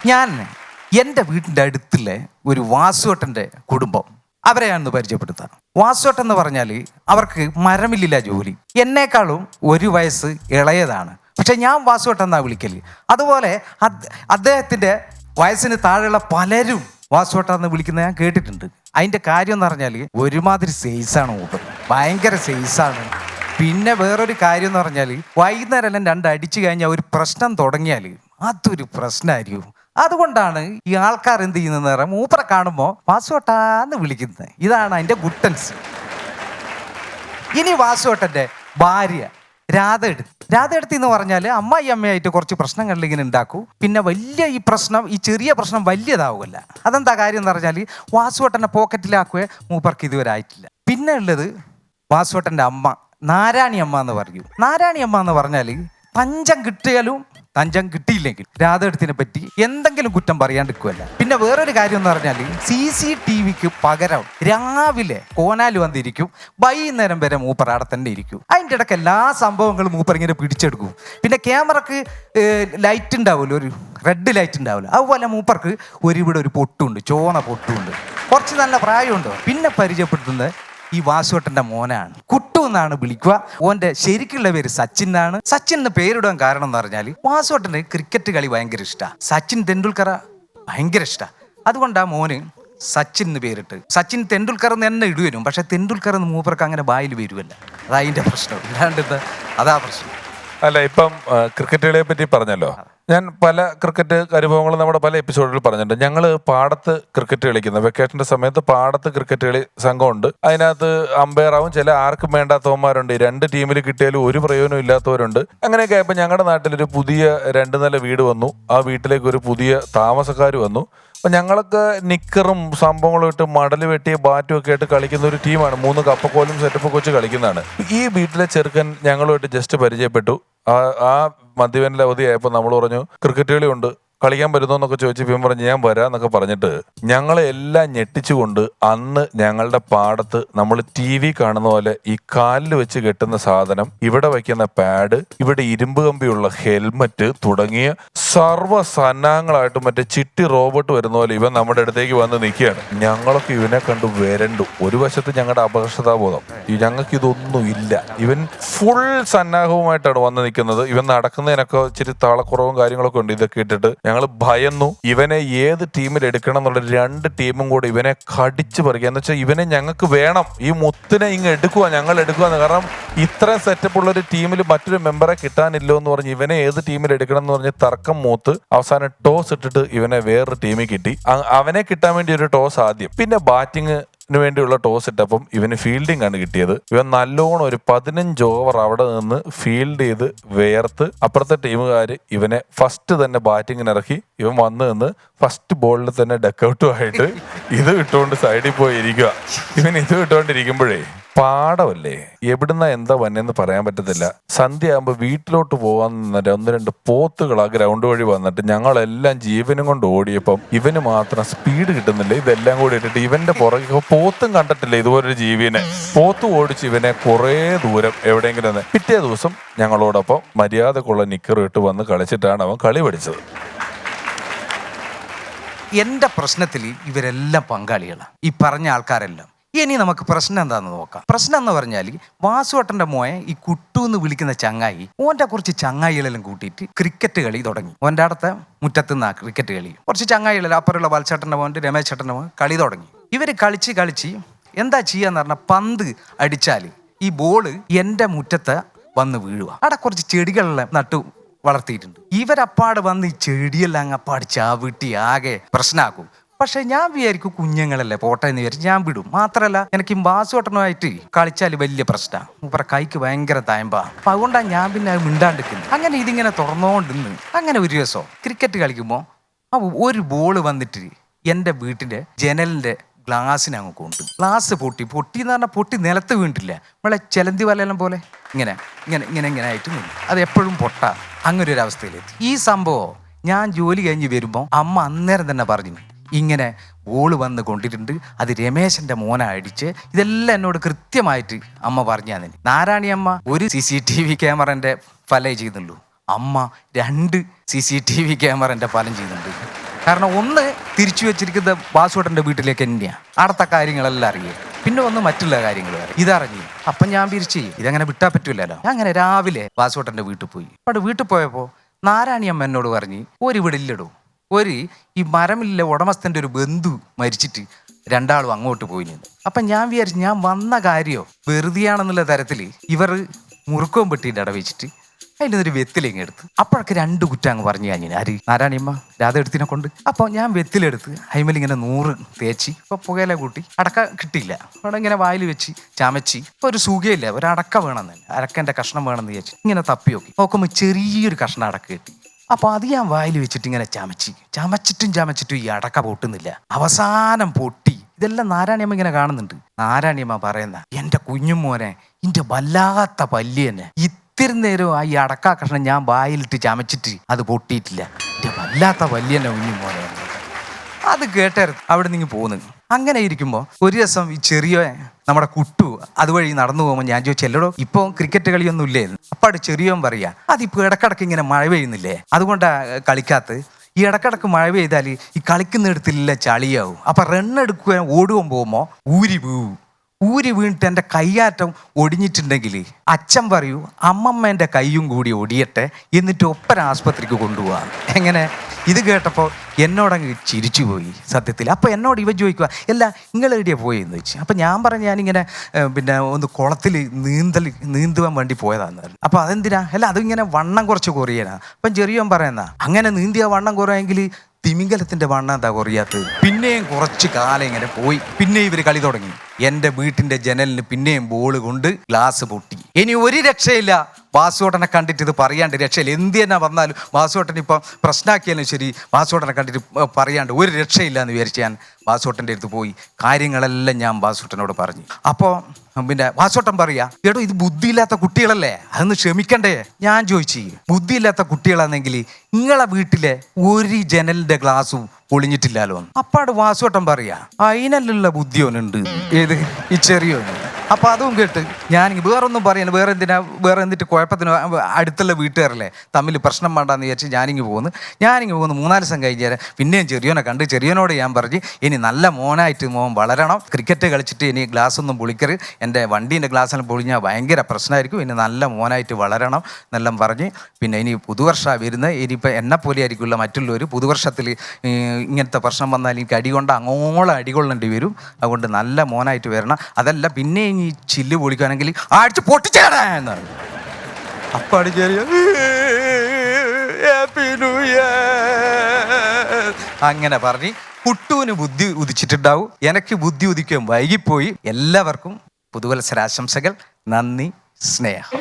ഞാൻ എൻ്റെ വീട്ടിൻ്റെ അടുത്തുള്ള ഒരു വാസുവേട്ടൻ്റെ കുടുംബം അവരെ ഞാനൊന്ന് പരിചയപ്പെടുത്താം. വാസുവേട്ടൻ എന്ന് പറഞ്ഞാൽ അവർക്ക് മരമില്ലില്ല ജോലി. എന്നേക്കാളും 1 വയസ്സ് ഇളയതാണ്. പക്ഷെ ഞാൻ വാസുവേട്ടൻ എന്നാണ് വിളിക്കല്. അതുപോലെ അദ്ദേഹത്തിൻ്റെ വയസ്സിന് താഴെയുള്ള പലരും വാസുവേട്ടൻ എന്ന് വിളിക്കുന്നത് ഞാൻ കേട്ടിട്ടുണ്ട്. അതിൻ്റെ കാര്യം എന്ന് പറഞ്ഞാൽ ഒരുമാതിരി സൈസാണ് മൂപ്പർ, ഭയങ്കര സൈസാണ്. പിന്നെ വേറൊരു കാര്യം എന്ന് പറഞ്ഞാൽ വൈകുന്നേരം എല്ലാം 2 അടിച്ചു കഴിഞ്ഞാൽ ഒരു പ്രശ്നം തുടങ്ങിയാൽ അതൊരു പ്രശ്നമായിരിക്കും. അതുകൊണ്ടാണ് ഈ ആൾക്കാർ എന്ത് ചെയ്യുന്നതെന്ന് പറയാം, മൂപ്പറെ കാണുമ്പോൾ വാസുവേട്ടാന്ന് വിളിക്കുന്നത്. ഇതാണ് അതിൻ്റെ ഗുട്ടൻസ്. ഇനി വാസുവേട്ടൻ്റെ ഭാര്യ രാധയെടുത്തി എന്ന് പറഞ്ഞാൽ അമ്മയായിട്ട് കുറച്ച് പ്രശ്നങ്ങളിൽ ഇങ്ങനെ ഉണ്ടാക്കും. പിന്നെ ഈ ചെറിയ പ്രശ്നം വലിയതാവുമല്ല. അതെന്താ കാര്യം എന്ന് പറഞ്ഞാൽ വാസുവേട്ടൻ്റെ പോക്കറ്റിലാക്കുകയെ മൂപ്പർക്ക് ഇതുവരെ ആയിട്ടില്ല. പിന്നെ ഉള്ളത് വാസുവേട്ടൻ്റെ അമ്മ നാരായണി അമ്മ എന്ന് പറയും. നാരായണി അമ്മ എന്ന് പറഞ്ഞാൽ തഞ്ചം കിട്ടിയാലും തഞ്ചം കിട്ടിയില്ലെങ്കിൽ രാധയെടുത്തിനെ പറ്റി എന്തെങ്കിലും കുറ്റം പറയാണ്ടിരിക്കുമല്ല. പിന്നെ വേറൊരു കാര്യം എന്ന് പറഞ്ഞാൽ CCTVക്ക് പകരം രാവിലെ കോനാല് വന്നിരിക്കും, വൈകുന്നേരം വരെ മൂപ്പർ അവിടെ തന്നെ ഇരിക്കും. അതിൻ്റെ ഇടയ്ക്ക് എല്ലാ സംഭവങ്ങളും മൂപ്പർ ഇങ്ങനെ പിടിച്ചെടുക്കും. പിന്നെ ക്യാമറക്ക് ലൈറ്റ് ഉണ്ടാവുമല്ലോ, ഒരു റെഡ് ലൈറ്റ് ഉണ്ടാവില്ല, അതുപോലെ മൂപ്പർക്ക് ഇവിടെ ഒരു പൊട്ടുണ്ട്, ചോന്ന പൊട്ടുണ്ട്, കുറച്ച് നല്ല പ്രായമുണ്ട്. പിന്നെ പരിചയപ്പെടുത്തുന്നത് ഈ വാസുവേട്ടൻ്റെ മോനാണ്. കുട്ടു എന്നാണ് വിളിക്കുക. ഓൻ്റെ ശരിക്കുള്ള പേര് സച്ചിൻ എന്നാണ്. സച്ചിൻ എന്ന് പേരിടാൻ കാരണം എന്ന് പറഞ്ഞാൽ വാസുവേട്ടന് ക്രിക്കറ്റ് കളി ഭയങ്കര ഇഷ്ടമാണ്. സച്ചിൻ തെണ്ടുൽക്കറെ ഭയങ്കര ഇഷ്ടമാണ്. അതുകൊണ്ടാണ് മോന് സച്ചിൻ എന്ന് പേരിട്ട്. സച്ചിൻ തെണ്ടുൽക്കർ എന്ന് തന്നെ ഇടുവരും, പക്ഷെ തെണ്ടുൽക്കർ എന്ന് മൂപ്പർക്ക് അങ്ങനെ ബായിൽ വരുമല്ല. അതാ അതിൻ്റെ പ്രശ്നം. ഇല്ലാണ്ട് അതാ പ്രശ്നം. അല്ല, ഇപ്പം ക്രിക്കറ്റ് കളിയെ പറ്റി പറഞ്ഞല്ലോ. ഞാൻ പല ക്രിക്കറ്റ് അനുഭവങ്ങളും നമ്മുടെ പല എപ്പിസോഡുകളിൽ പറഞ്ഞിട്ടുണ്ട്. ഞങ്ങൾ പാടത്ത് ക്രിക്കറ്റ് കളിക്കുന്ന വെക്കേഷൻ്റെ സമയത്ത് പാടത്ത് ക്രിക്കറ്റ് കളി സംഘമുണ്ട്. അതിനകത്ത് അമ്പയറാവും, ചില ആർക്കും വേണ്ടാത്തവന്മാരുണ്ട്, 2 ടീമിൽ കിട്ടിയാലും ഒരു പ്രയോജനം ഇല്ലാത്തവരുണ്ട്. അങ്ങനെയൊക്കെ ആയപ്പോൾ ഞങ്ങളുടെ നാട്ടിലൊരു പുതിയ 2 നില വീട് വന്നു. ആ വീട്ടിലേക്ക് ഒരു പുതിയ താമസക്കാർ വന്നു. അപ്പം ഞങ്ങളൊക്കെ നിക്കറും സംഭവങ്ങളും ഇട്ട് മടൽ വെട്ടിയ ബാറ്റും ഒക്കെ ആയിട്ട് കളിക്കുന്ന ഒരു ടീമാണ്. 3 കപ്പക്കോലും സെറ്റപ്പൊക്കെ വെച്ച് കളിക്കുന്നതാണ്. ഈ വീട്ടിലെ ചെറുക്കൻ ഞങ്ങളുമായിട്ട് ജസ്റ്റ് പരിചയപ്പെട്ടു. ആ മധ്യവേനൽ അവധിയായപ്പോൾ നമ്മൾ പറഞ്ഞു ക്രിക്കറ്റ് കളി ഉണ്ട്, കളിക്കാൻ പറ്റുന്നോ എന്നൊക്കെ ചോദിച്ചപ്പോൾ ഇവൻ പറഞ്ഞു ഞാൻ വരാന്നൊക്കെ പറഞ്ഞിട്ട് ഞങ്ങളെ എല്ലാം ഞെട്ടിച്ചുകൊണ്ട് അന്ന് ഞങ്ങളുടെ പാടത്ത് നമ്മൾ TV കാണുന്ന പോലെ ഈ കാലിൽ വെച്ച് കെട്ടുന്ന സാധനം, ഇവിടെ വയ്ക്കുന്ന പാഡ്, ഇവിടെ ഇരുമ്പ് കമ്പിയുള്ള ഹെൽമറ്റ് തുടങ്ങിയ സർവ്വ സന്നാഹങ്ങളായിട്ട് മറ്റേ ചിട്ടി റോബോട്ട് വരുന്ന പോലെ ഇവൻ നമ്മുടെ അടുത്തേക്ക് വന്ന് നിൽക്കുകയാണ്. ഞങ്ങളൊക്കെ ഇവനെ കണ്ടു വരണ്ടു. ഒരു വശത്ത് ഞങ്ങളുടെ അപകർഷതാബോധം, ഞങ്ങൾക്ക് ഇതൊന്നും ഇല്ല. ഇവൻ ഫുൾ സന്നാഹവുമായിട്ടാണ് വന്ന് നിൽക്കുന്നത്. ഇവൻ നടക്കുന്നതിനൊക്കെ ഇച്ചിരി താളക്കുറവും കാര്യങ്ങളൊക്കെ ഉണ്ട്. ഇതൊക്കെ ഇട്ടിട്ട് ഞങ്ങൾ ഭയന്നു. ഇവനെ ഏത് ടീമിൽ എടുക്കണം എന്നുള്ള 2 ടീമും കൂടെ ഇവനെ കടിച്ചു പറിക്കുക. എന്ന് വെച്ചാൽ ഇവനെ ഞങ്ങൾക്ക് വേണം, ഈ മുത്തിനെ ഇങ്ങ് എടുക്കുക, ഞങ്ങൾ എടുക്കുക. കാരണം ഇത്രയും സെറ്റപ്പ് ഉള്ള ഒരു ടീമിൽ മറ്റൊരു മെമ്പറെ കിട്ടാനില്ലോ എന്ന് പറഞ്ഞ് ഇവനെ ഏത് ടീമിൽ എടുക്കണം എന്ന് പറഞ്ഞ് തർക്കം മൂത്ത് അവസാനം ടോസ് ഇട്ടിട്ട് ഇവനെ വേറൊരു ടീമിൽ കിട്ടി. അവനെ കിട്ടാൻ വേണ്ടി ഒരു ടോസ് ആദ്യം, പിന്നെ ബാറ്റിംഗ് വേണ്ടിയുള്ള ടോസ് ഇട്ടപ്പം ഇവന് ഫീൽഡിംഗ് ആണ് കിട്ടിയത്. ഇവൻ നല്ലോണം ഒരു 15 ഓവർ അവിടെ നിന്ന് ഫീൽഡ് ചെയ്ത് വേർത്ത് അപ്പുറത്തെ ടീമുകാർ ഇവനെ ഫസ്റ്റ് തന്നെ ബാറ്റിങ്ങിന് ഇറക്കി. ഇവൻ വന്ന് നിന്ന് ഫസ്റ്റ് ബോളിൽ തന്നെ ഡക്കൗട്ടും ആയിട്ട് ഇത് ഇട്ടുകൊണ്ട് സൈഡിൽ പോയി ഇരിക്കുക. ഇവൻ ഇത് ഇട്ടുകൊണ്ടിരിക്കുമ്പോഴേ പാടമല്ലേ, എവിടുന്ന എന്താ വന്നെന്ന് പറയാൻ പറ്റത്തില്ല. സന്ധ്യ ആകുമ്പോൾ വീട്ടിലോട്ട് പോകാൻ നിന്നിട്ട് 1-2 പോത്തുകൾ ആ ഗ്രൗണ്ട് വഴി വന്നിട്ട് ഞങ്ങളെല്ലാം ജീവനും കൊണ്ട് ഓടിയപ്പം ഇവന് മാത്രം സ്പീഡ് കിട്ടുന്നില്ല. ഇതെല്ലാം കൂടി ഇട്ടിട്ട് ഇവന്റെ പുറകെ പോത്തും കണ്ടിട്ടില്ല ഇതുപോലൊരു ജീവിനെ. പോത്ത് ഓടിച്ച് ഇവനെ കുറേ ദൂരം എവിടെയെങ്കിലും. പിറ്റേ ദിവസം ഞങ്ങളോടൊപ്പം മര്യാദക്കുള്ള നിക്കർ ഇട്ട് വന്ന് കളിച്ചിട്ടാണ് അവൻ കളി പഠിച്ചത്. എൻ്റെ പ്രശ്നത്തിൽ ഇവരെല്ലാം പങ്കാളികളാണ്, ഈ പറഞ്ഞ ആൾക്കാരെല്ലാം. ഇനി നമുക്ക് പ്രശ്നം എന്താണെന്ന് നോക്കാം. പ്രശ്നം എന്ന് പറഞ്ഞാൽ വാസുവേട്ടൻ്റെ മോയെ ഈ കുട്ടു എന്ന് വിളിക്കുന്ന ചങ്ങായി ഓൻ്റെ കുറച്ച് ചങ്ങായികളെല്ലാം കൂട്ടിയിട്ട് ക്രിക്കറ്റ് കളി തുടങ്ങി. ഓൻ്റെ അടുത്ത മുറ്റത്ത് നിന്നാ ക്രിക്കറ്റ് കളി. കുറച്ച് ചങ്ങായികളെല്ലാം അപ്പുറമുള്ള വത്സേട്ടൻ്റെ മോൻ രമേശ് ചേട്ടൻ്റെ മോൻ കളി തുടങ്ങി. ഇവർ കളിച്ച് എന്താ ചെയ്യാന്ന് പറഞ്ഞാൽ പന്ത് അടിച്ചാൽ ഈ ബോള് എൻ്റെ മുറ്റത്ത് വന്ന് വീഴുക. അവിടെ കുറച്ച് ചെടികളെല്ലാം നട്ടു വളർത്തിയിട്ടുണ്ട്. ഇവരപ്പാട് വന്ന് ഈ ചെടിയെല്ലാം അങ്ങപ്പാട് ചാവിട്ടി ആകെ പ്രശ്നമാക്കും. പക്ഷെ ഞാൻ വിചാരിക്കും കുഞ്ഞുങ്ങളല്ലേ പോട്ടെ എന്ന് വിചാരിച്ച് ഞാൻ വിടും. മാത്രമല്ല എനിക്ക് വാസുവേട്ടനുമായിട്ട് കളിച്ചാൽ വലിയ പ്രശ്നമാണ്. മൂപ്പറ കൈക്ക് ഭയങ്കര തായമ്പാ. അപ്പം അതുകൊണ്ടാണ് ഞാൻ പിന്നെ അത് മിണ്ടാണ്ടിരിക്കുന്നത്. അങ്ങനെ ഇതിങ്ങനെ തുറന്നുകൊണ്ടിന്ന് അങ്ങനെ ഒരു ദിവസം ക്രിക്കറ്റ് കളിക്കുമ്പോൾ ഒരു ബോള് വന്നിട്ട് എൻ്റെ വീട്ടിൻ്റെ ജനലിൻ്റെ ഗ്ലാസ്സിന് അങ്ങ് കൊണ്ടു. ഗ്ലാസ് പൊട്ടി എന്ന് പറഞ്ഞാൽ പൊട്ടി നിലത്ത് വീണിട്ടില്ല, നമ്മളെ ചെലന്തി വലയെല്ലാം പോലെ ഇങ്ങനെ ആയിട്ട് നിന്നു. അത് എപ്പോഴും പൊട്ടാ. അങ്ങനെ ഒരു അവസ്ഥയിലെത്തി. ഈ സംഭവം ഞാൻ ജോലി കഴിഞ്ഞ് വരുമ്പോൾ അമ്മ അന്നേരം തന്നെ പറഞ്ഞു ഇങ്ങനെ ബോള് വന്ന് കൊണ്ടിട്ടുണ്ട്, അത് രമേശൻ്റെ മോനെ അടിച്ച്. ഇതെല്ലാം എന്നോട് കൃത്യമായിട്ട് അമ്മ പറഞ്ഞു തന്നെ. നാരായണി അമ്മ ഒരു CCTV ക്യാമറൻ്റെ ഫലം ചെയ്യുന്നുള്ളൂ, അമ്മ 2 CCTV ക്യാമറൻ്റെ ഫലം ചെയ്യുന്നുണ്ട്. കാരണം ഒന്ന് തിരിച്ചു വെച്ചിരിക്കുന്ന വാസുവേട്ടൻ്റെ വീട്ടിലേക്ക് തന്നെയാണ്. അവിടുത്തെ കാര്യങ്ങളെല്ലാം അറിയും. പിന്നെ ഒന്ന് മറ്റുള്ള കാര്യങ്ങൾ ഇതറിഞ്ഞു. അപ്പം ഞാൻ പിരിച്ച് ഇതങ്ങനെ വിട്ടാൽ പറ്റൂലല്ലോ. ഞാൻ അങ്ങനെ രാവിലെ വാസുവേട്ടൻ്റെ വീട്ടിൽ പോയി. അവിടെ വീട്ടിൽ പോയപ്പോൾ നാരായണിയമ്മ എന്നോട് പറഞ്ഞ് ഒരു വീടില്ലടോ, ഈ മരമില്ല ഉടമസ്ഥൻ്റെ ഒരു ബന്ധു മരിച്ചിട്ട് രണ്ടാളും അങ്ങോട്ട് പോയി. അപ്പം ഞാൻ വിചാരിച്ചു ഞാൻ വന്ന കാര്യമോ വെറുതെയാണെന്നുള്ള തരത്തിൽ ഇവർ മുറുക്കവും പെട്ടിയിട്ട് ഇടവെച്ചിട്ട് അതിൻ്റെ ഒരു വെത്തിലിങ്ങ് എടുത്ത് അപ്പോഴൊക്കെ 2 കുറ്റം അങ്ങ് പറഞ്ഞു ഞാൻ ആര് നാരായണിയമ്മ രാധെടുത്തിനെ കൊണ്ട്. അപ്പോൾ ഞാൻ വെത്തിലെടുത്ത് അയിമലിങ്ങനെ 100 തേച്ച് ഇപ്പോൾ പുകയില കൂട്ടി അടക്ക കിട്ടിയില്ല. അവിടെ ഇങ്ങനെ വായിൽ വെച്ച് ചമച്ച് ഇപ്പോൾ ഒരു സുഖമില്ല, ഒരു അടക്ക വേണമെന്ന്, അടക്കൻ്റെ കഷ്ണം വേണമെന്ന് വിചാരിച്ചു ഇങ്ങനെ തപ്പി നോക്കുമ്പോൾ ചെറിയൊരു കഷ്ണം അടക്ക കിട്ടി. അപ്പോൾ അത് ഞാൻ വായിൽ വെച്ചിട്ട് ഇങ്ങനെ ചമച്ചിട്ടും ഈ അടക്ക പൊട്ടുന്നില്ല. അവസാനം പൊട്ടി. ഇതെല്ലാം നാരായണിയമ്മ ഇങ്ങനെ കാണുന്നുണ്ട്. നാരായണിയമ്മ പറയുന്ന എൻ്റെ കുഞ്ഞുമോനെ ഇൻ്റെ വല്ലാത്ത പല്ലി തന്നെ ഇത്തിരി നേരം ഈ അടക്ക കഷ്ണം ഞാൻ വായിലിട്ട് ചമച്ചിട്ട് അത് പൊട്ടിയിട്ടില്ല. എൻ്റെ വല്ലാത്ത പല്ലി തന്നെ കുഞ്ഞുമോനെ. അത് കേട്ടായിരുന്നു അവിടെ നിന്ന് പോകുന്നു. അങ്ങനെ ഇരിക്കുമ്പോൾ ഒരു ദിവസം ഈ ചെറിയ നമ്മുടെ കുട്ടു അതുവഴി നടന്നു പോകുമ്പോൾ ഞാൻ ചോദിച്ചു എല്ലടോ ഇപ്പോൾ ക്രിക്കറ്റ് കളിയൊന്നും ഇല്ലായിരുന്നു. അപ്പോൾ അവിടെ ചെറിയോൻ പറയാ അതിപ്പോൾ ഇടക്കിടക്ക് ഇങ്ങനെ മഴ പെയ്യുന്നില്ലേ, അതുകൊണ്ടാണ് കളിക്കാത്ത. ഈ ഇടക്കിടക്ക് മഴ പെയ്താൽ ഈ കളിക്കുന്നിടത്തില്ല ചളിയാവും. അപ്പം റണ്ണെടുക്കുക പോകുമ്പോൾ ഊരി വീണിട്ട് എൻ്റെ കയ്യാറ്റം ഒടിഞ്ഞിട്ടുണ്ടെങ്കിൽ അച്ഛൻ പറയൂ അമ്മമ്മേൻ്റെ കയ്യും കൂടി ഒടിയട്ടെ, എന്നിട്ട് ഒപ്പര ആസ്പത്രിക്ക് കൊണ്ടുപോകാം. എങ്ങനെ? ഇത് കേട്ടപ്പോൾ എന്നോടങ്ങ് ചിരിച്ചു പോയി സത്യത്തിൽ. അപ്പോൾ എന്നോട് ഇവ ചോദിക്കുക അല്ല നിങ്ങൾ എവിടെയാണ് പോയെന്ന് വെച്ച്. അപ്പം ഞാൻ പറഞ്ഞു ഞാനിങ്ങനെ പിന്നെ ഒന്ന് കുളത്തിൽ നീന്തുവാൻ വേണ്ടി പോയതാന്ന് പറഞ്ഞു. അപ്പോൾ അതെന്തിനാ? അല്ല അതിങ്ങനെ വണ്ണം കുറച്ച് കുറയാനാ. അപ്പം ചെറിയോൻ പറയുന്ന അങ്ങനെ നീന്തിയ വണ്ണം കുറയെങ്കിൽ തിമിംഗലത്തിൻ്റെ വണ്ണം എന്താ കുറയാത്തത്? പിന്നെയും കുറച്ച് കാലം ഇങ്ങനെ പോയി. പിന്നെ ഇവർ കളി തുടങ്ങി. എൻ്റെ വീട്ടിൻ്റെ ജനലിന് പിന്നെയും ബോൾ കൊണ്ട് ഗ്ലാസ് പൊട്ടി. ഇനി ഒരു രക്ഷയില്ല. വാസുവേട്ടനെ കണ്ടിട്ട് ഇത് പറയാണ്ട് രക്ഷയില്ല. എന്ത് തന്നെ വന്നാലും വാസുവേട്ടൻ ഇപ്പം പ്രശ്നമാക്കിയാലും ശരി വാസുവേട്ടനെ കണ്ടിട്ട് പറയാണ്ട് ഒരു രക്ഷയില്ല എന്ന് വിചാരിച്ച് ഞാൻ വാസുവേട്ടൻ്റെ അടുത്ത് പോയി കാര്യങ്ങളെല്ലാം ഞാൻ വാസുവേട്ടനോട് പറഞ്ഞു. അപ്പോൾ പിന്നെ വാസുവേട്ടൻ പറയാ എടോ ഇത് ബുദ്ധിയില്ലാത്ത കുട്ടികളല്ലേ, അതൊന്ന് ക്ഷമിക്കണ്ടേ. ഞാൻ ചോദിച്ചു ബുദ്ധിയില്ലാത്ത കുട്ടികളാണെങ്കിൽ നിങ്ങളെ വീട്ടിലെ ഒരു ജനലിൻ്റെ ഗ്ലാസും പൊളിഞ്ഞിട്ടില്ലല്ലോ. അപ്പാട് വാസുവേട്ടൻ പറയാ അതിനല്ലുള്ള ബുദ്ധിയോനുണ്ട്. ഏത്? ഈ ചെറിയോന്. അപ്പോൾ അതും കേട്ട് ഞാൻ വേറൊന്നും പറയാൻ വേറെ എന്നിട്ട് കുഴപ്പത്തിന് അടുത്തുള്ള വീട്ടുകാരല്ലേ തമ്മിൽ പ്രശ്നം വേണ്ടാന്ന് വിചാരിച്ച് ഞാനിങ്ങ് പോകുന്നു 3-4 ദിവസം കഴിഞ്ഞാൽ പിന്നെയും ചെറിയോനെ കണ്ട് ചെറിയോനോട് ഞാൻ പറഞ്ഞ് ഇനി നല്ല മോനായിട്ട് മോൻ വളരണം, ക്രിക്കറ്റ് കളിച്ചിട്ട് ഇനി ഗ്ലാസ് ഒന്നും പൊളിക്കരുത്, എൻ്റെ വണ്ടീൻ്റെ ഗ്ലാസ്സെല്ലാം പൊളിഞ്ഞാൽ ഭയങ്കര പ്രശ്നമായിരിക്കും, ഇനി നല്ല മോനായിട്ട് വളരണം എന്നെല്ലാം പറഞ്ഞ്. പിന്നെ ഇനി പുതുവർഷമാണ് വരുന്നത്, ഇനിയിപ്പോൾ എന്നെപ്പോലെ ആയിരിക്കില്ല മറ്റുള്ളവർ പുതുവർഷത്തിൽ ഇങ്ങനത്തെ പ്രശ്നം വന്നാൽ എനിക്ക് അടികൊണ്ട് അങ്ങോളം അടികൊള്ളേണ്ടി വരും, അതുകൊണ്ട് നല്ല മോനായിട്ട് വരണം, അതല്ല പിന്നെ ഈ ചില്ല് പൊളിക്കുകയാണെങ്കിൽ അടിച്ച് പൊട്ടിച്ചേടാ എന്നാണ്. അപ്പാടി ചെറിയ അങ്ങനെ പറഞ്ഞ് കുട്ടുവിന് ബുദ്ധി ഉദിച്ചിട്ടുണ്ടാവും. എനിക്ക് ബുദ്ധി ഉദിക്കാൻ വൈകിപ്പോയി. എല്ലാവർക്കും പുതുവത്സരാശംസകൾ. നന്ദി, സ്നേഹം.